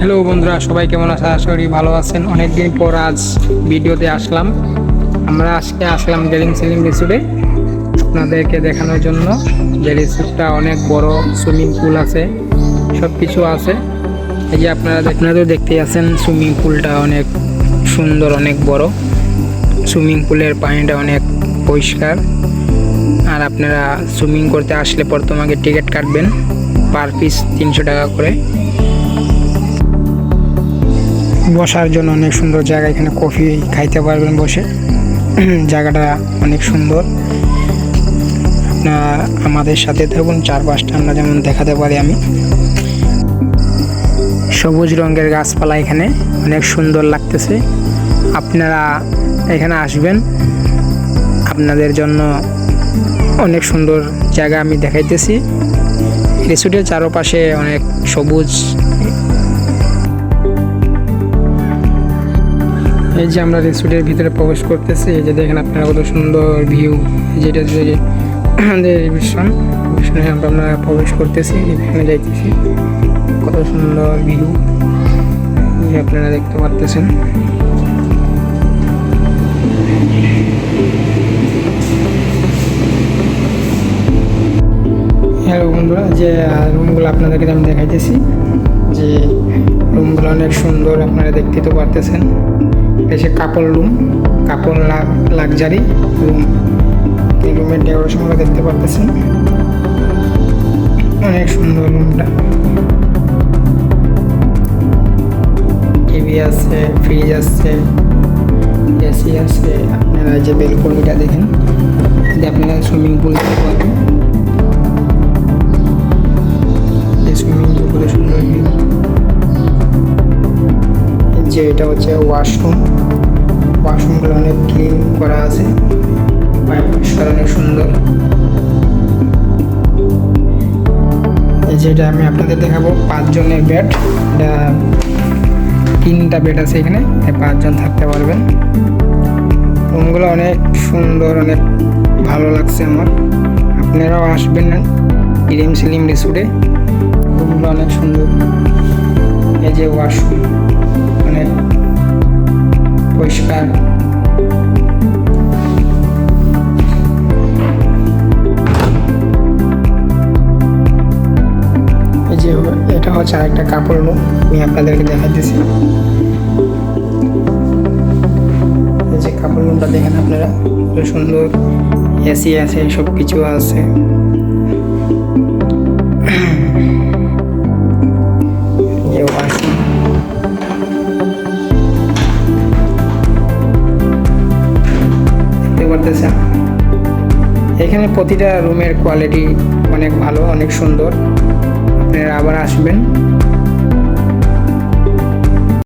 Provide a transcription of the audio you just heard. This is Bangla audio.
হ্যালো বন্ধুরা, সবাই কেমন আছে? আশা করি ভালো আছেন। অনেকদিন পর আজ ভিডিওতে আসলাম। আমরা আজকে আসলাম ডেলিং সেলিং রিসোর্টে আপনাদেরকে দেখানোর জন্য। যে রিসোর্টটা অনেক বড়, সুইমিং পুল আছে, সব কিছু আছে। এই যে আপনারা দেখতেই আছেন, সুইমিং পুলটা অনেক সুন্দর, অনেক বড়। সুইমিং পুলের পানিটা অনেক পরিষ্কার। আর আপনারা সুইমিং করতে আসলে প্রথমে আগে টিকিট কাটবেন, পার পিস 300 টাকা করে। বসার জন্য অনেক সুন্দর জায়গা, এখানে কফি খাইতে পারবেন বসে। জায়গাটা অনেক সুন্দর। আপনারা আমাদের সাথে থাকুন, চারপাশটা আমরা যেমন দেখাতে পারি। আমি সবুজ রঙের গাছপালা এখানে অনেক সুন্দর লাগতেছে। আপনারা এখানে আসবেন, আপনাদের জন্য অনেক সুন্দর জায়গা আমি দেখাইতেছি। রিসোর্টের চারপাশে অনেক সবুজ। এই যে আমরা রিসোর্টের ভিতরে প্রবেশ করতেছি। এই যে দেখেন আপনারা কত সুন্দর ভিউ। যেটা যে আমাদের রিসেপশনে আমরা প্রবেশ করতেছি, এখানে যাইতেছি। কত সুন্দর ভিউ আপনারা দেখতে পারতেছেন। হ্যালো বন্ধুরা, যে রুমগুলো আপনাদেরকে আমি দেখাইতেছি, যে রুমগুলো অনেক সুন্দর, আপনারা দেখতে তো পারতেছেন। এসে কাপড় রুম, কাপড় লাক্সারি রুম। এই রুমের ডেকোরেশনগুলো দেখতে পারতেছেন, অনেক সুন্দর রুমটা। টিভি আছে, ফ্রিজ আছে, এসি আছে। আপনারা যে বেলকনিটা দেখেন, আপনারা সুইমিং পুল দেখতে পারবেন। সুইমিং পুল সুন্দর ভিউ। যে এটা হচ্ছে ওয়াশরুম। ওয়াশরুমগুলো অনেক ক্লিন করা আছে, পরিষ্কার, অনেক সুন্দর। যেটা আমি আপনাদের দেখাবো 5 জনের বেড। এটা 3টা বেড আছে এখানে, 5 জন থাকতে পারবেন। রুমগুলো অনেক সুন্দর, অনেক ভালো লাগছে আমার। আপনারাও আসবেন ডেলিং সেলিং রিসোর্টে, রুমগুলো অনেক সুন্দর। এই যে ওয়াশরুম অনেক পরিষ্কার। এই যে এটা হচ্ছে আরেকটা কাপড় রুম, আমি আপনাদেরকে দেখাতেছি। এই যে কাপড় রুমটা দেখেন আপনারা, খুব সুন্দর। এসি আছে, সব কিছু আছে। এখানে প্রতিটা রুমের কোয়ালিটি অনেক ভালো, অনেক সুন্দর। আপনারা আবার আসবেন।